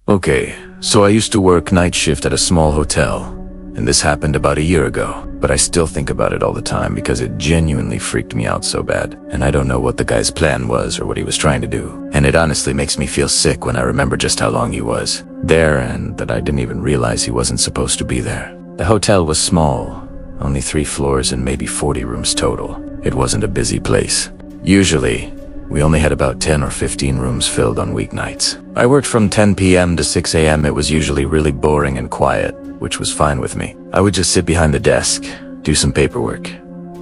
Okay, so I used to work night shift at a small hotel, and this happened about a year ago, but I still think about it all the time because it genuinely freaked me out so bad, and I don't know what the guy's plan was or what he was trying to do, and it honestly makes me feel sick when I remember just how long he was there and that I didn't even realize he wasn't supposed to be there. The hotel was small, only 3 floors and maybe 40 rooms total. It wasn't a busy place. Usually, we only had about 10 or 15 rooms filled on weeknights. I worked from 10 p.m. to 6 a.m. It was usually really boring and quiet, which was fine with me. I would just sit behind the desk, do some paperwork,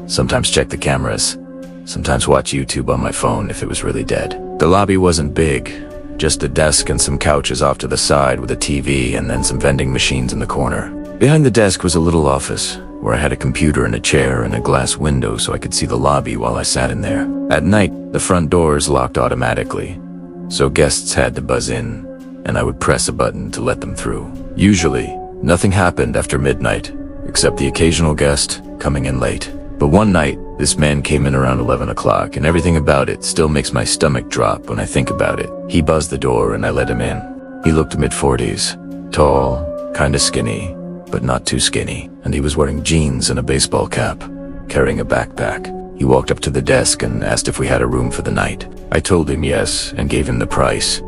sometimes check the cameras, sometimes watch YouTube on my phone if it was really dead. The lobby wasn't big, just a desk and some couches off to the side with a TV and then some vending machines in the corner. Behind the desk was a little office, where I had a computer and a chair and a glass window so I could see the lobby while I sat in there. At night, the front doors locked automatically, so guests had to buzz in, and I would press a button to let them through. Usually, nothing happened after midnight, except the occasional guest coming in late. But one night, this man came in around 11 o'clock, and everything about it still makes my stomach drop when I think about it. He buzzed the door and I let him in. He looked mid-40s, tall, kinda skinny, but not too skinny, and he was wearing jeans and a baseball cap, carrying a backpack. He walked up to the desk and asked if we had a room for the night. I told him yes and gave him the price,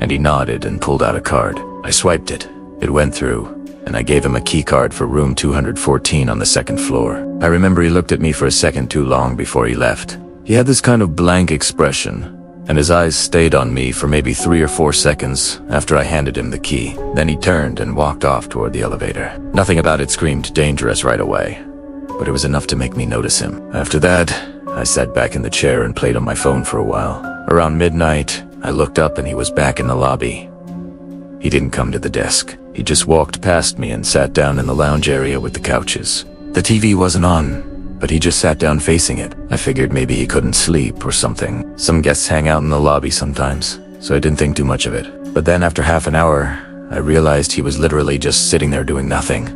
and he nodded and pulled out a card. I swiped it. It went through, and I gave him a key card for room 214 on the 2nd floor. I remember he looked at me for a second too long before he left. He had this kind of blank expression, and his eyes stayed on me for maybe 3 or 4 seconds after I handed him the key. Then he turned and walked off toward the elevator. Nothing about it screamed dangerous right away, but it was enough to make me notice him. After that, I sat back in the chair and played on my phone for a while. Around midnight, I looked up and he was back in the lobby. He didn't come to the desk. He just walked past me and sat down in the lounge area with the couches. The TV wasn't on, but he just sat down facing it. I figured maybe he couldn't sleep or something. Some guests hang out in the lobby sometimes, so I didn't think too much of it. But then after half an hour, I realized he was literally just sitting there doing nothing.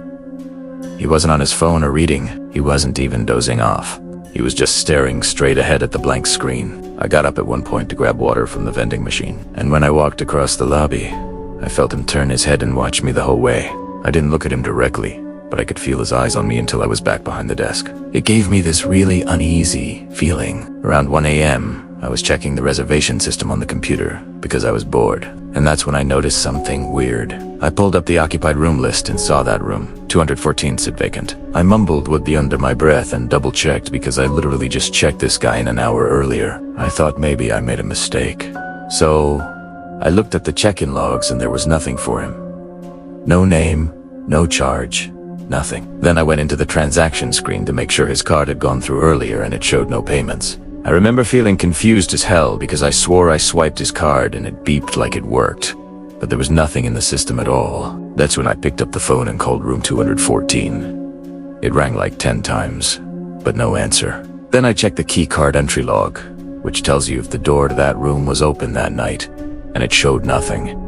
He wasn't on his phone or reading. He wasn't even dozing off. He was just staring straight ahead at the blank screen. I got up at one point to grab water from the vending machine, and when I walked across the lobby, I felt him turn his head and watch me the whole way. I didn't look at him directly, but I could feel his eyes on me until I was back behind the desk. It gave me this really uneasy feeling. Around 1 a.m., I was checking the reservation system on the computer because I was bored, and that's when I noticed something weird. I pulled up the occupied room list and saw that room, 214, said vacant. I mumbled would be under my breath and double-checked because I literally just checked this guy in an hour earlier. I thought maybe I made a mistake. So I looked at the check-in logs and there was nothing for him. No name, no charge, nothing. Then I went into the transaction screen to make sure his card had gone through earlier and it showed no payments. I remember feeling confused as hell because I swore I swiped his card and it beeped like it worked, but there was nothing in the system at all. That's when I picked up the phone and called room 214. It rang like 10 times, but no answer. Then I checked the key card entry log, which tells you if the door to that room was open that night, and it showed nothing.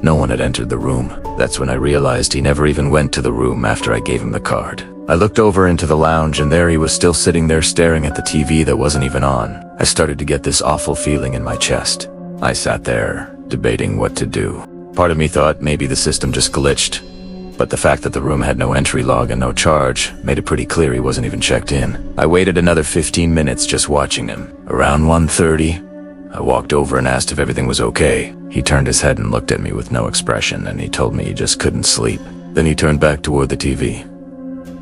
No one had entered the room. That's when I realized he never even went to the room after I gave him the card. I looked over into the lounge and there he was still sitting there staring at the TV that wasn't even on. I started to get this awful feeling in my chest. I sat there, debating what to do. Part of me thought maybe the system just glitched, but the fact that the room had no entry log and no charge made it pretty clear he wasn't even checked in. I waited another 15 minutes just watching him. Around 1:30, I walked over and asked if everything was okay. He turned his head and looked at me with no expression, and he told me he just couldn't sleep. Then he turned back toward the TV.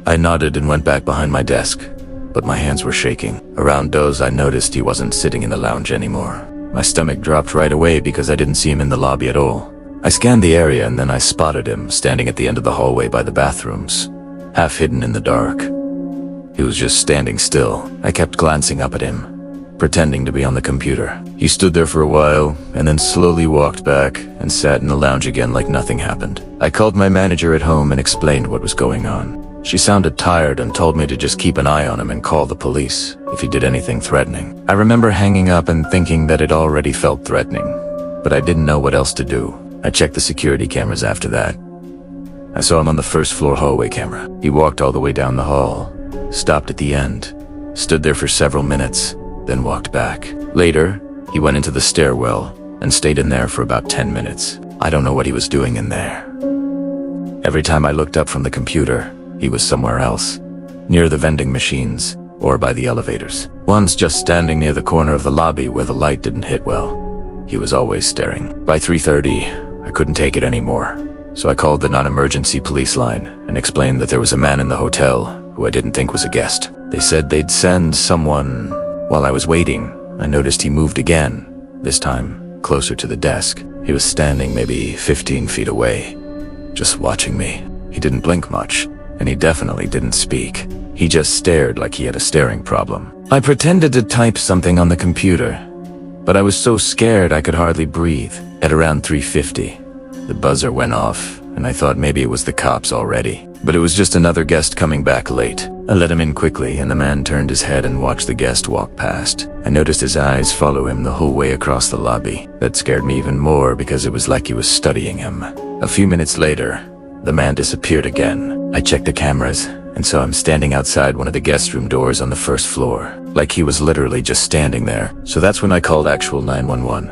I nodded and went back behind my desk, but my hands were shaking. Around dusk, I noticed he wasn't sitting in the lounge anymore. My stomach dropped right away because I didn't see him in the lobby at all. I scanned the area and then I spotted him standing at the end of the hallway by the bathrooms, half hidden in the dark. He was just standing still. I kept glancing up at him, pretending to be on the computer. He stood there for a while and then slowly walked back and sat in the lounge again like nothing happened. I called my manager at home and explained what was going on. She sounded tired and told me to just keep an eye on him and call the police if he did anything threatening. I remember hanging up and thinking that it already felt threatening, but I didn't know what else to do. I checked the security cameras after that. I saw him on the first floor hallway camera. He walked all the way down the hall, stopped at the end, stood there for several minutes, then walked back. Later, he went into the stairwell and stayed in there for about 10 minutes. I don't know what he was doing in there. Every time I looked up from the computer, he was somewhere else, near the vending machines or by the elevators. Once just standing near the corner of the lobby where the light didn't hit well. He was always staring. By 3:30, I couldn't take it anymore, so I called the non-emergency police line and explained that there was a man in the hotel who I didn't think was a guest. They said they'd send someone. While I was waiting, I noticed he moved again, this time closer to the desk. He was standing maybe 15 feet away, just watching me. He didn't blink much, and he definitely didn't speak. He just stared like he had a staring problem. I pretended to type something on the computer, but I was so scared I could hardly breathe. At around 3:50, the buzzer went off, and I thought maybe it was the cops already. But it was just another guest coming back late. I let him in quickly, and the man turned his head and watched the guest walk past. I noticed his eyes follow him the whole way across the lobby. That scared me even more because it was like he was studying him. A few minutes later, the man disappeared again. I checked the cameras and saw him standing outside one of the guest room doors on the first floor, like he was literally just standing there. So that's when I called actual 911.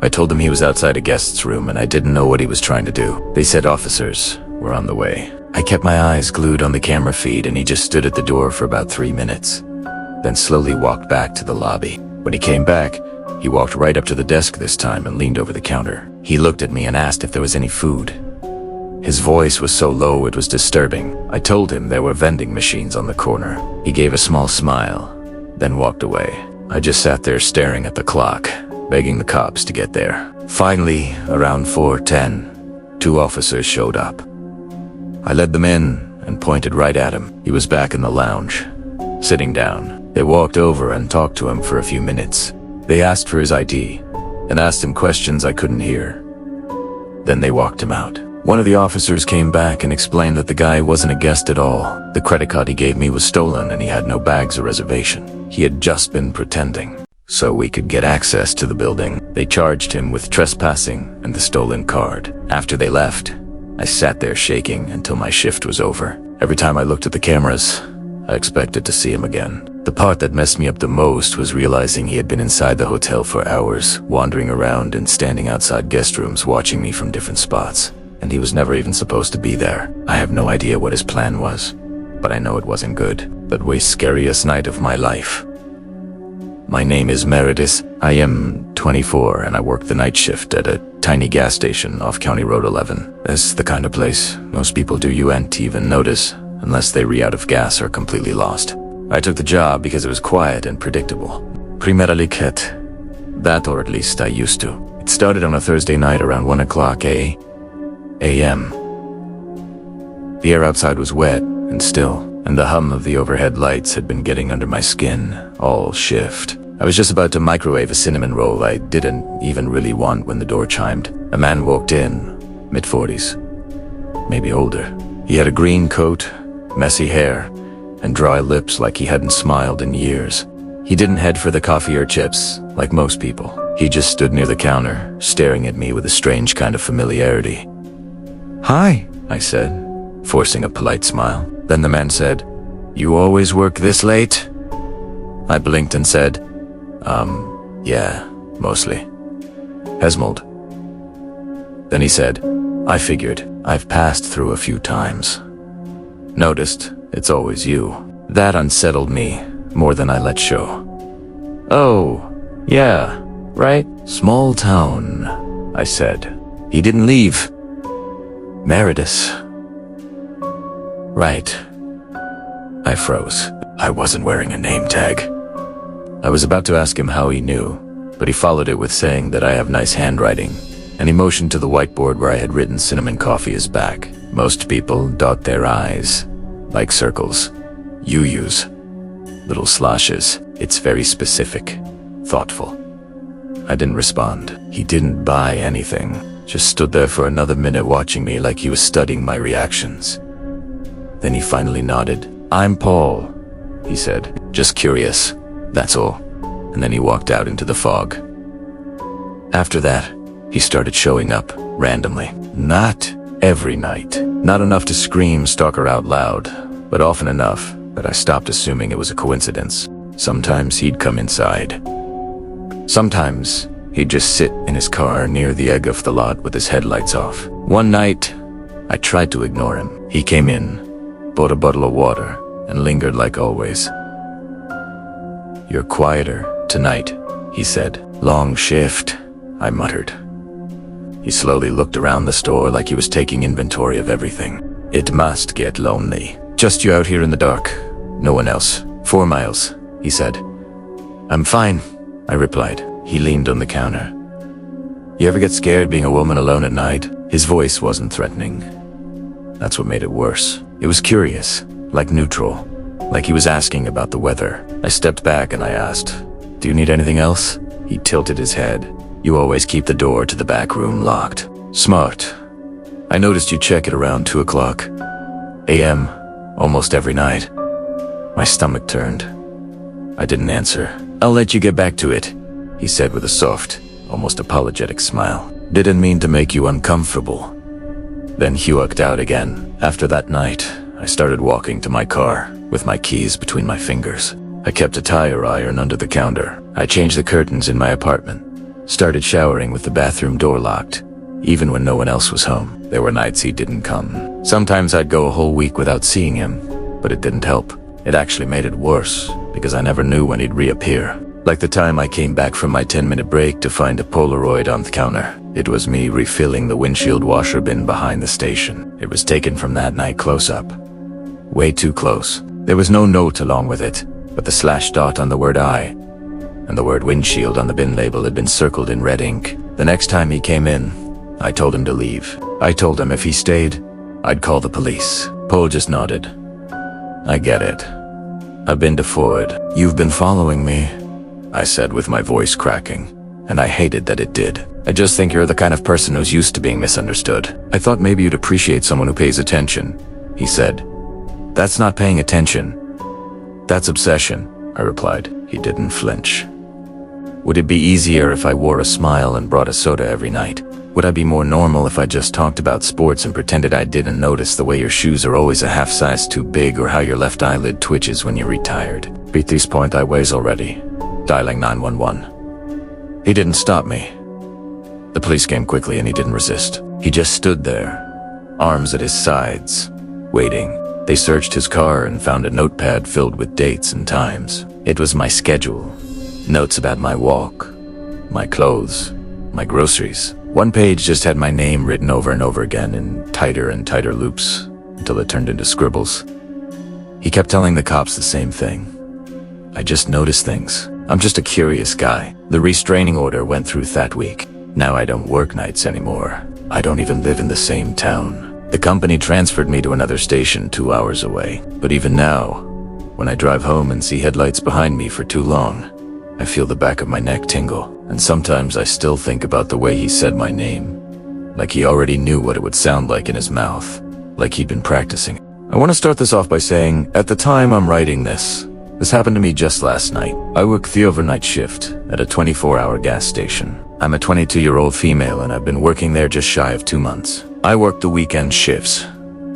I told them he was outside a guest's room and I didn't know what he was trying to do. They said officers were on the way. I kept my eyes glued on the camera feed and he just stood at the door for about 3 minutes, then slowly walked back to the lobby. When he came back, he walked right up to the desk this time and leaned over the counter. He looked at me and asked if there was any food. His voice was so low it was disturbing. I told him there were vending machines on the corner. He gave a small smile, then walked away. I just sat there staring at the clock, begging the cops to get there. Finally, around 4:10, 2 officers showed up. I led them in and pointed right at him. He was back in the lounge, sitting down. They walked over and talked to him for a few minutes. They asked for his ID and asked him questions I couldn't hear. Then they walked him out. One of the officers came back and explained that the guy wasn't a guest at all. The credit card he gave me was stolen and he had no bags or reservation. He had just been pretending so we could get access to the building. They charged him with trespassing and the stolen card. After they left, I sat there shaking until my shift was over. Every time I looked at the cameras, I expected to see him again. The part that messed me up the most was realizing he had been inside the hotel for hours, wandering around and standing outside guest rooms watching me from different spots. And he was never even supposed to be there. I have no idea what his plan was, but I know it wasn't good. That way scariest night of my life. My name is Meredith. I am 24 and I work the night shift at a tiny gas station off County Road 11. This is the kind of place most people you ain't even notice unless they re out of gas or completely lost. I took the job because it was quiet and predictable. Primera liquet. That, or at least I used to. It started on a Thursday night around 1 o'clock a.m. The air outside was wet and still, and the hum of the overhead lights had been getting under my skin all shift. I was just about to microwave a cinnamon roll I didn't even really want when the door chimed. A man walked in, mid-40s, maybe older. He had a green coat, messy hair, and dry lips like he hadn't smiled in years. He didn't head for the coffee or chips, like most people. He just stood near the counter, staring at me with a strange kind of familiarity. "Hi," I said, forcing a polite smile. Then the man said, "You always work this late?" I blinked and said, yeah, mostly. Hesmold. Then he said, "I figured. I've passed through a few times. Noticed, it's always you." That unsettled me more than I let show. "Oh, yeah, right? Small town," I said. He didn't leave. Meredith. Right. I froze. I wasn't wearing a name tag. I was about to ask him how he knew, but he followed it with saying that I have nice handwriting, and he motioned to the whiteboard where I had written cinnamon coffee is back. Most people dot their I's, like circles. You use little slashes. It's very specific, thoughtful. I didn't respond. He didn't buy anything, just stood there for another minute watching me like he was studying my reactions. Then he finally nodded. "I'm Paul," he said. "Just curious, that's all." And then he walked out into the fog. After that, he started showing up, randomly. Not every night. Not enough to scream stalker out loud, but often enough that I stopped assuming it was a coincidence. Sometimes he'd come inside. Sometimes He'd just sit in his car near the edge of the lot with his headlights off. One night, I tried to ignore him. He came in, bought a bottle of water, and lingered like always. "You're quieter tonight," he said. "Long shift," I muttered. He slowly looked around the store like he was taking inventory of everything. "It must get lonely. Just you out here in the dark. No one else. 4 miles," he said. "I'm fine," I replied. He leaned on the counter. "You ever get scared being a woman alone at night?" His voice wasn't threatening. That's what made it worse. It was curious, like neutral, like he was asking about the weather. I stepped back and I asked, "Do you need anything else?" He tilted his head. "You always keep the door to the back room locked." "Smart. I noticed you check it around 2 o'clock a.m. almost every night." My stomach turned. I didn't answer. "I'll let you get back to it," he said with a soft, almost apologetic smile. "Didn't mean to make you uncomfortable." Then he walked out again. After that night, I started walking to my car with my keys between my fingers. I kept a tire iron under the counter. I changed the curtains in my apartment. Started showering with the bathroom door locked, even when no one else was home. There were nights he didn't come. Sometimes I'd go a whole week without seeing him, but it didn't help. It actually made it worse, because I never knew when he'd reappear. Like the time I came back from my 10-minute break to find a Polaroid on the counter. It was me refilling the windshield washer bin behind the station. It was taken from that night close up. Way too close. There was no note along with it, but the slash dot on the word "I" and the word "windshield" on the bin label had been circled in red ink. The next time he came in, I told him to leave. I told him if he stayed, I'd call the police. Paul just nodded. "I get it. I've been to Ford." "You've been following me," I said with my voice cracking, and I hated that it did. "I just think you're the kind of person who's used to being misunderstood." "I thought maybe you'd appreciate someone who pays attention," he said. "That's not paying attention. That's obsession," I replied. He didn't flinch. "Would it be easier if I wore a smile and brought a soda every night? Would I be more normal if I just talked about sports and pretended I didn't notice the way your shoes are always a half size too big or how your left eyelid twitches when you're retired?" Beat this point I weighs already. Dialing 911. He didn't stop me. The police came quickly and he didn't resist. He just stood there, arms at his sides, waiting. They searched his car and found a notepad filled with dates and times. It was my schedule, notes about my walk, my clothes, my groceries. One page just had my name written over and over again in tighter and tighter loops until it turned into scribbles. He kept telling the cops the same thing. "I just notice things. I'm just a curious guy." The restraining order went through that week. Now I don't work nights anymore. I don't even live in the same town. The company transferred me to another station 2 hours away. But even now, when I drive home and see headlights behind me for too long, I feel the back of my neck tingle. And sometimes I still think about the way he said my name. Like he already knew what it would sound like in his mouth. Like he'd been practicing. I want to start this off by saying, at the time I'm writing this happened to me just last night. I work the overnight shift at a 24-hour gas station. I'm a 22-year-old female and I've been working there just shy of 2 months. I work the weekend shifts,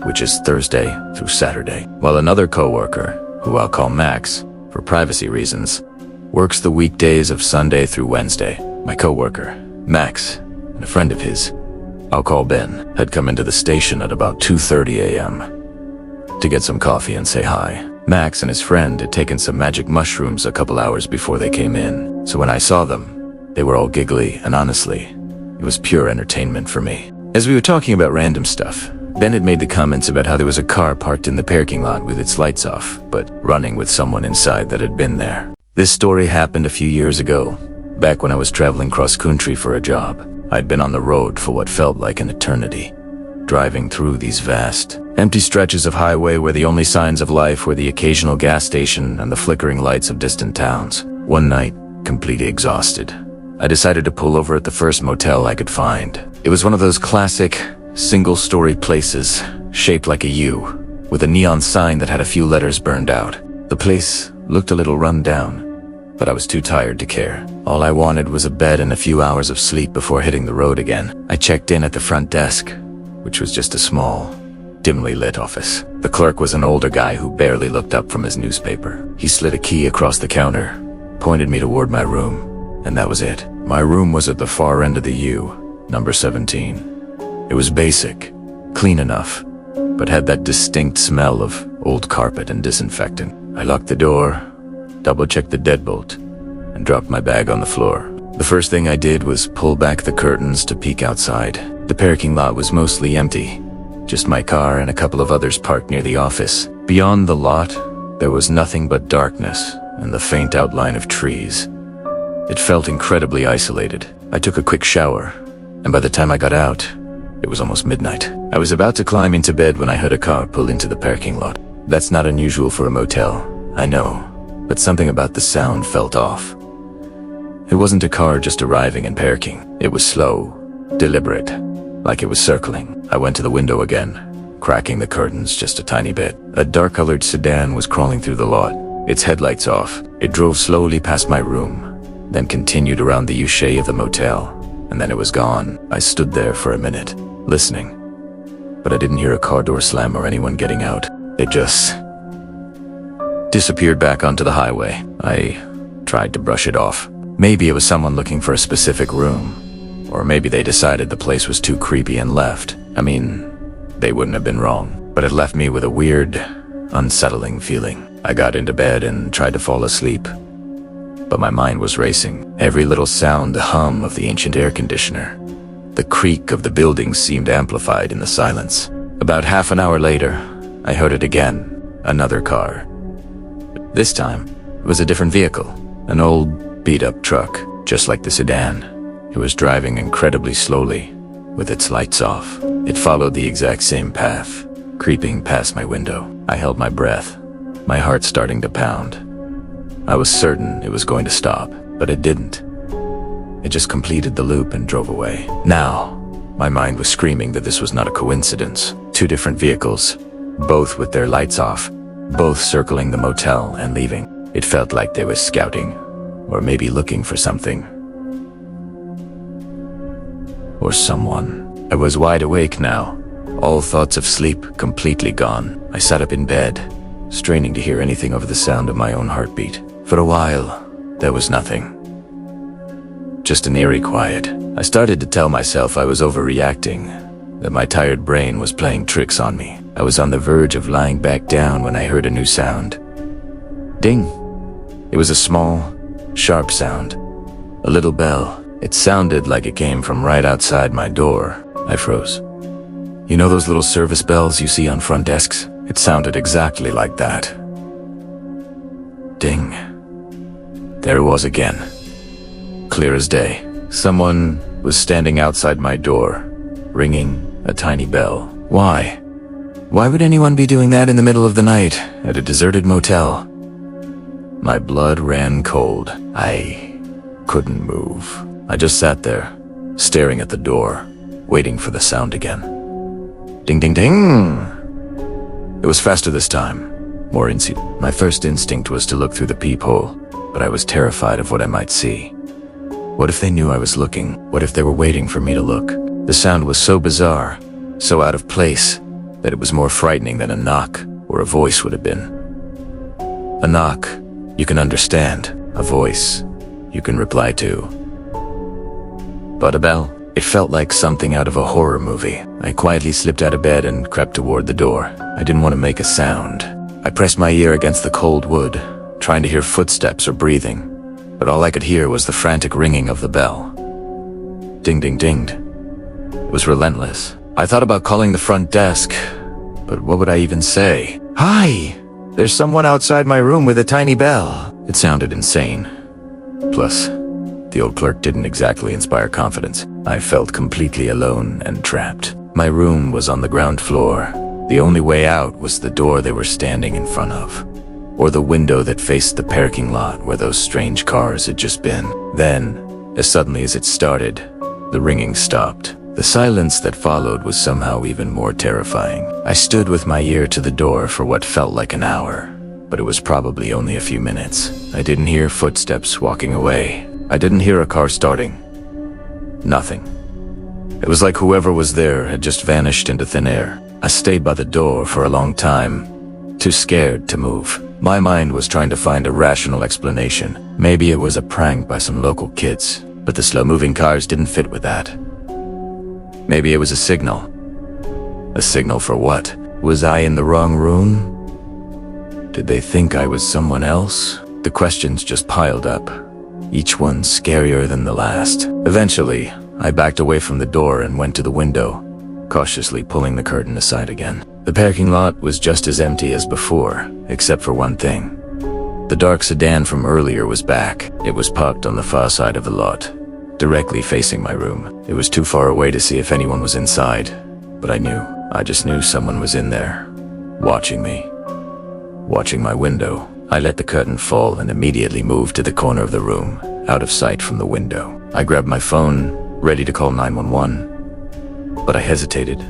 which is Thursday through Saturday, while another coworker, who I'll call Max for privacy reasons, works the weekdays of Sunday through Wednesday. My coworker, Max, and a friend of his, I'll call Ben, had come into the station at about 2:30 a.m. to get some coffee and say hi. Max and his friend had taken some magic mushrooms a couple hours before they came in, so when I saw them, they were all giggly, and honestly, it was pure entertainment for me. As we were talking about random stuff, Ben had made the comments about how there was a car parked in the parking lot with its lights off, but running with someone inside that had been there. This story happened a few years ago, back when I was traveling cross-country for a job. I'd been on the road for what felt like an eternity, driving through these vast, empty stretches of highway where the only signs of life were the occasional gas station and the flickering lights of distant towns. One night, completely exhausted, I decided to pull over at the first motel I could find. It was one of those classic, single-story places, shaped like a U, with a neon sign that had a few letters burned out. The place looked a little run down, but I was too tired to care. All I wanted was a bed and a few hours of sleep before hitting the road again. I checked in at the front desk, which was just a small, dimly lit office. The clerk was an older guy who barely looked up from his newspaper. He slid a key across the counter, pointed me toward my room, and that was it. My room was at the far end of the U, number 17. It was basic, clean enough, but had that distinct smell of old carpet and disinfectant. I locked the door, double-checked the deadbolt, and dropped my bag on the floor. The first thing I did was pull back the curtains to peek outside. The parking lot was mostly empty, just my car and a couple of others parked near the office. Beyond the lot, there was nothing but darkness and the faint outline of trees. It felt incredibly isolated. I took a quick shower, and by the time I got out, it was almost midnight. I was about to climb into bed when I heard a car pull into the parking lot. That's not unusual for a motel, I know, but something about the sound felt off. It wasn't a car just arriving and parking. It was slow, deliberate, like it was circling. I went to the window again, cracking the curtains just a tiny bit. A dark-colored sedan was crawling through the lot, its headlights off. It drove slowly past my room, then continued around the U-shape of the motel, and then it was gone. I stood there for a minute, listening, but I didn't hear a car door slam or anyone getting out. It just disappeared back onto the highway. I tried to brush it off. Maybe it was someone looking for a specific room, or maybe they decided the place was too creepy and left. I mean, they wouldn't have been wrong, but it left me with a weird, unsettling feeling. I got into bed and tried to fall asleep, but my mind was racing. Every little sound, the hum of the ancient air conditioner, the creak of the building seemed amplified in the silence. About half an hour later, I heard it again, another car. This time, it was a different vehicle, an old, beat-up truck, just like the sedan. It was driving incredibly slowly, with its lights off. It followed the exact same path, creeping past my window. I held my breath, my heart starting to pound. I was certain it was going to stop, but it didn't. It just completed the loop and drove away. Now, my mind was screaming that this was not a coincidence. Two different vehicles, both with their lights off, both circling the motel and leaving. It felt like they were scouting, or maybe looking for something. Or someone. I was wide awake now, all thoughts of sleep completely gone. I sat up in bed, straining to hear anything over the sound of my own heartbeat. For a while, there was nothing. Just an eerie quiet. I started to tell myself I was overreacting, that my tired brain was playing tricks on me. I was on the verge of lying back down when I heard a new sound. Ding! It was a small, sharp sound. A little bell. It sounded like it came from right outside my door. I froze. You know those little service bells you see on front desks? It sounded exactly like that. Ding. There it was again. Clear as day. Someone was standing outside my door, ringing a tiny bell. Why? Why would anyone be doing that in the middle of the night at a deserted motel? My blood ran cold. I couldn't move. I just sat there, staring at the door, waiting for the sound again. Ding, ding, ding! It was faster this time, more instant. My first instinct was to look through the peephole, but I was terrified of what I might see. What if they knew I was looking? What if they were waiting for me to look? The sound was so bizarre, so out of place, that it was more frightening than a knock or a voice would have been. A knock, you can understand. A voice, you can reply to. But a bell? It felt like something out of a horror movie. I quietly slipped out of bed and crept toward the door. I didn't want to make a sound. I pressed my ear against the cold wood, trying to hear footsteps or breathing, but all I could hear was the frantic ringing of the bell. Ding, ding, dinged. It was relentless. I thought about calling the front desk, but what would I even say? Hi! There's someone outside my room with a tiny bell. It sounded insane. Plus, the old clerk didn't exactly inspire confidence. I felt completely alone and trapped. My room was on the ground floor. The only way out was the door they were standing in front of, or the window that faced the parking lot where those strange cars had just been. Then, as suddenly as it started, the ringing stopped. The silence that followed was somehow even more terrifying. I stood with my ear to the door for what felt like an hour, but it was probably only a few minutes. I didn't hear footsteps walking away. I didn't hear a car starting. Nothing. It was like whoever was there had just vanished into thin air. I stayed by the door for a long time, too scared to move. My mind was trying to find a rational explanation. Maybe it was a prank by some local kids, but the slow-moving cars didn't fit with that. Maybe it was a signal. A signal for what? Was I in the wrong room? Did they think I was someone else? The questions just piled up, each one scarier than the last. Eventually, I backed away from the door and went to the window, cautiously pulling the curtain aside again. The parking lot was just as empty as before, except for one thing. The dark sedan from earlier was back. It was parked on the far side of the lot, directly facing my room. It was too far away to see if anyone was inside, but I just knew someone was in there, watching me, watching my window. I let the curtain fall and immediately moved to the corner of the room, out of sight from the window. I grabbed my phone, ready to call 911, but I hesitated.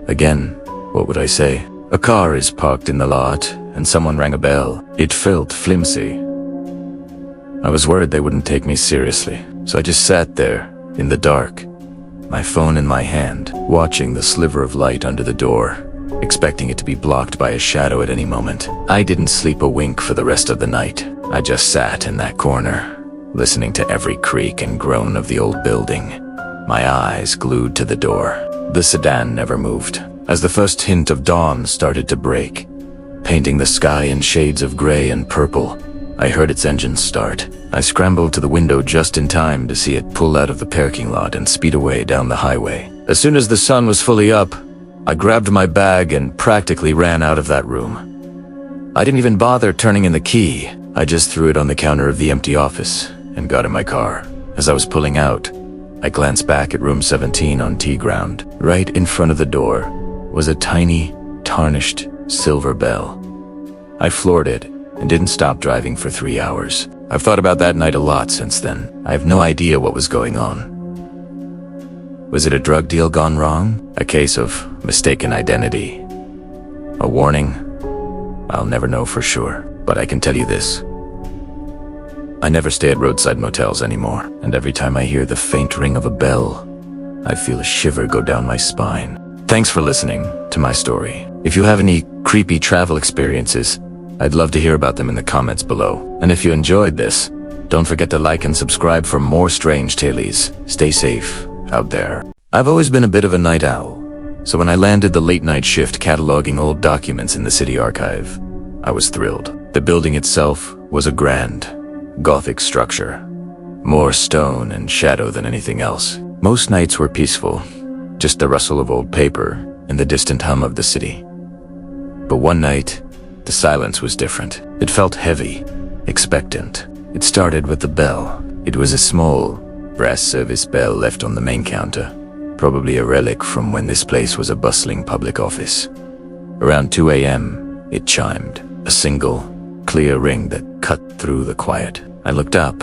Again, what would I say? A car is parked in the lot, and someone rang a bell. It felt flimsy. I was worried they wouldn't take me seriously, so I just sat there, in the dark, my phone in my hand, watching the sliver of light under the door, expecting it to be blocked by a shadow at any moment. I didn't sleep a wink for the rest of the night. I just sat in that corner, listening to every creak and groan of the old building, my eyes glued to the door. The sedan never moved. As the first hint of dawn started to break, painting the sky in shades of gray and purple, I heard its engine start. I scrambled to the window just in time to see it pull out of the parking lot and speed away down the highway. As soon as the sun was fully up, I grabbed my bag and practically ran out of that room. I didn't even bother turning in the key. I just threw it on the counter of the empty office and got in my car. As I was pulling out, I glanced back at room 17 on T ground. Right in front of the door was a tiny, tarnished silver bell. I floored it and didn't stop driving for 3 hours. I've thought about that night a lot since then. I have no idea what was going on. Was it a drug deal gone wrong? A case of mistaken identity? A warning? I'll never know for sure, but I can tell you this. I never stay at roadside motels anymore, and every time I hear the faint ring of a bell, I feel a shiver go down my spine. Thanks for listening to my story. If you have any creepy travel experiences, I'd love to hear about them in the comments below. And if you enjoyed this, don't forget to like and subscribe for more strange tales. Stay safe out there. I've always been a bit of a night owl, so when I landed the late night shift cataloging old documents in the city archive, I was thrilled. The building itself was a grand, Gothic structure, more stone and shadow than anything else. Most nights were peaceful, just the rustle of old paper and the distant hum of the city. But one night, the silence was different. It felt heavy, expectant. It started with the bell. It was a small, brass service bell left on the main counter, probably a relic from when this place was a bustling public office. Around 2 a.m., it chimed, a single, clear ring that cut through the quiet. I looked up,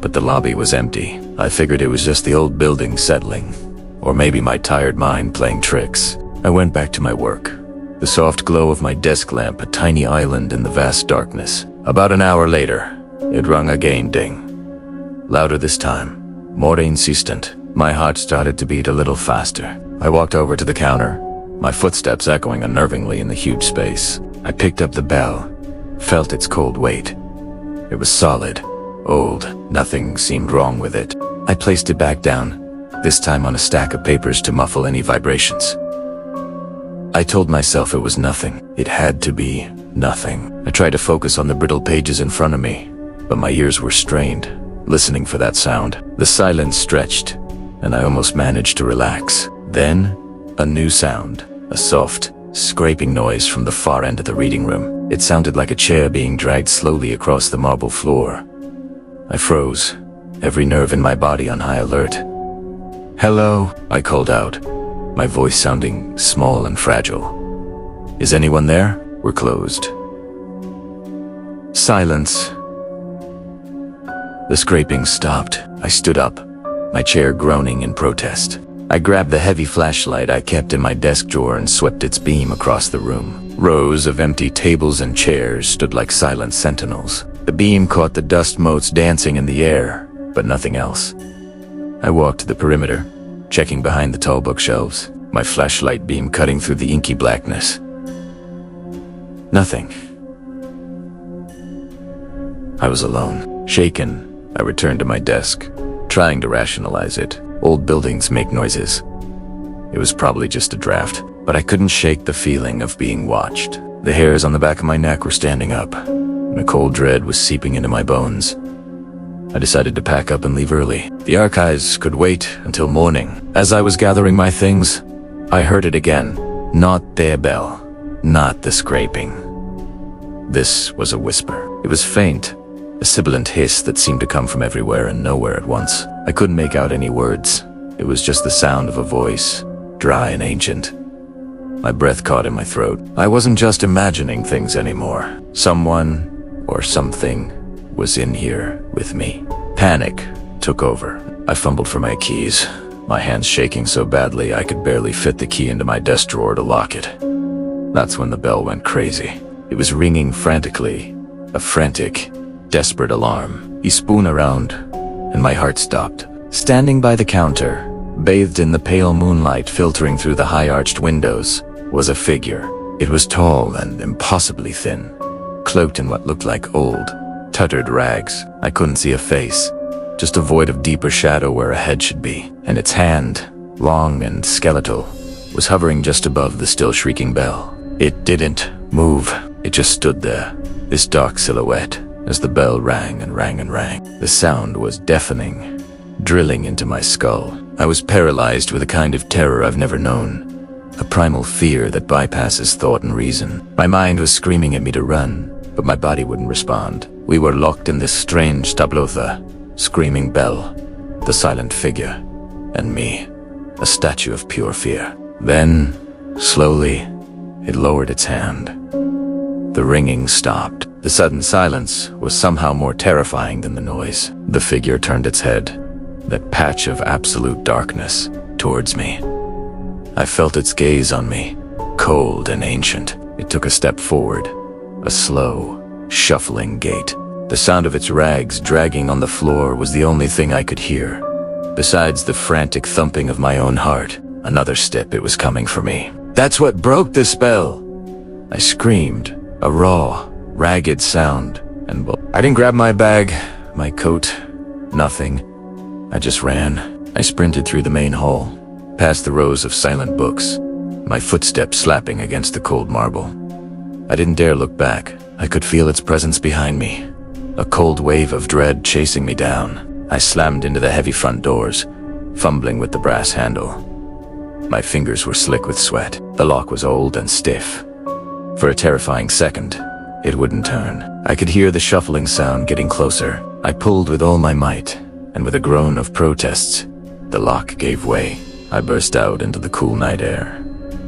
but the lobby was empty. I figured it was just the old building settling, or maybe my tired mind playing tricks. I went back to my work, the soft glow of my desk lamp a tiny island in the vast darkness. About an hour later, it rung again, ding. Louder this time, more insistent. My heart started to beat a little faster. I walked over to the counter, my footsteps echoing unnervingly in the huge space. I picked up the bell, felt its cold weight. It was solid, old, nothing seemed wrong with it. I placed it back down, this time on a stack of papers to muffle any vibrations. I told myself it was nothing. It had to be nothing. I tried to focus on the brittle pages in front of me, but my ears were strained, listening for that sound. The silence stretched, and I almost managed to relax. Then, a new sound, a soft, scraping noise from the far end of the reading room. It sounded like a chair being dragged slowly across the marble floor. I froze, every nerve in my body on high alert. "Hello," I called out, my voice sounding small and fragile. "Is anyone there?" We're closed. Silence. The scraping stopped. I stood up, my chair groaning in protest. I grabbed the heavy flashlight I kept in my desk drawer and swept its beam across the room. Rows of empty tables and chairs stood like silent sentinels. The beam caught the dust motes dancing in the air, but nothing else. I walked to the perimeter, checking behind the tall bookshelves, my flashlight beam cutting through the inky blackness. Nothing. I was alone. Shaken, I returned to my desk, trying to rationalize it. Old buildings make noises. It was probably just a draft, but I couldn't shake the feeling of being watched. The hairs on the back of my neck were standing up, and a cold dread was seeping into my bones. I decided to pack up and leave early. The archives could wait until morning. As I was gathering my things, I heard it again. Not their bell, not the scraping. This was a whisper. It was faint, a sibilant hiss that seemed to come from everywhere and nowhere at once. I couldn't make out any words. It was just the sound of a voice, dry and ancient. My breath caught in my throat. I wasn't just imagining things anymore. Someone or something was in here with me. Panic took over. I fumbled for my keys, my hands shaking so badly I could barely fit the key into my desk drawer to lock it. That's when the bell went crazy. It was ringing frantically, a frantic, desperate alarm. You spun around, and my heart stopped. Standing by the counter, bathed in the pale moonlight filtering through the high-arched windows, was a figure. It was tall and impossibly thin, cloaked in what looked like old, tattered rags. I couldn't see a face, just a void of deeper shadow where a head should be, and its hand, long and skeletal, was hovering just above the still shrieking bell. It didn't move. It just stood there, this dark silhouette, as the bell rang and rang and rang. The sound was deafening, drilling into my skull. I was paralyzed with a kind of terror I've never known, a primal fear that bypasses thought and reason. My mind was screaming at me to run, but my body wouldn't respond. We were locked in this strange tablotha, screaming bell, the silent figure, and me, a statue of pure fear. Then, slowly, it lowered its hand. The ringing stopped. The sudden silence was somehow more terrifying than the noise. The figure turned its head, that patch of absolute darkness, towards me. I felt its gaze on me, cold and ancient. It took a step forward, a slow, shuffling gait. The sound of its rags dragging on the floor was the only thing I could hear. Besides the frantic thumping of my own heart, another step, it was coming for me. That's what broke the spell! I screamed, a raw, ragged sound, and I didn't grab my bag, my coat, nothing. I just ran. I sprinted through the main hall, past the rows of silent books, my footsteps slapping against the cold marble. I didn't dare look back. I could feel its presence behind me, a cold wave of dread chasing me down. I slammed into the heavy front doors, fumbling with the brass handle. My fingers were slick with sweat. The lock was old and stiff. For a terrifying second, it wouldn't turn. I could hear the shuffling sound getting closer. I pulled with all my might, and with a groan of protests, the lock gave way. I burst out into the cool night air,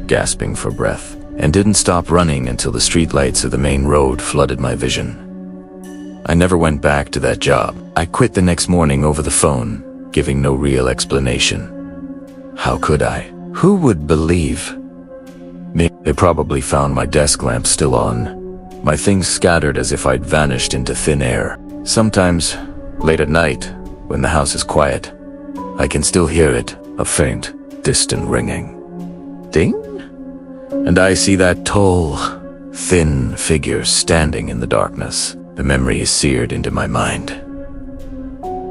gasping for breath, and didn't stop running until the streetlights of the main road flooded my vision. I never went back to that job. I quit the next morning over the phone, giving no real explanation. How could I? Who would believe me? They probably found my desk lamp still on, my things scattered as if I'd vanished into thin air. Sometimes, late at night, when the house is quiet, I can still hear it, a faint, distant ringing. Ding? And I see that tall, thin figure standing in the darkness. The memory is seared into my mind.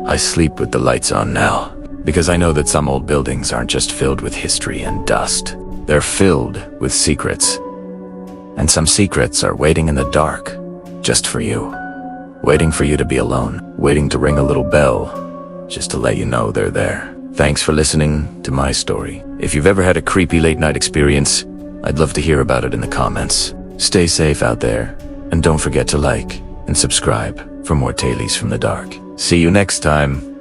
I sleep with the lights on now, because I know that some old buildings aren't just filled with history and dust. They're filled with secrets. And some secrets are waiting in the dark, just for you. Waiting for you to be alone, waiting to ring a little bell, just to let you know they're there. Thanks for listening to my story. If you've ever had a creepy late night experience, I'd love to hear about it in the comments. Stay safe out there, and don't forget to like and subscribe for more Tales from the Dark. See you next time.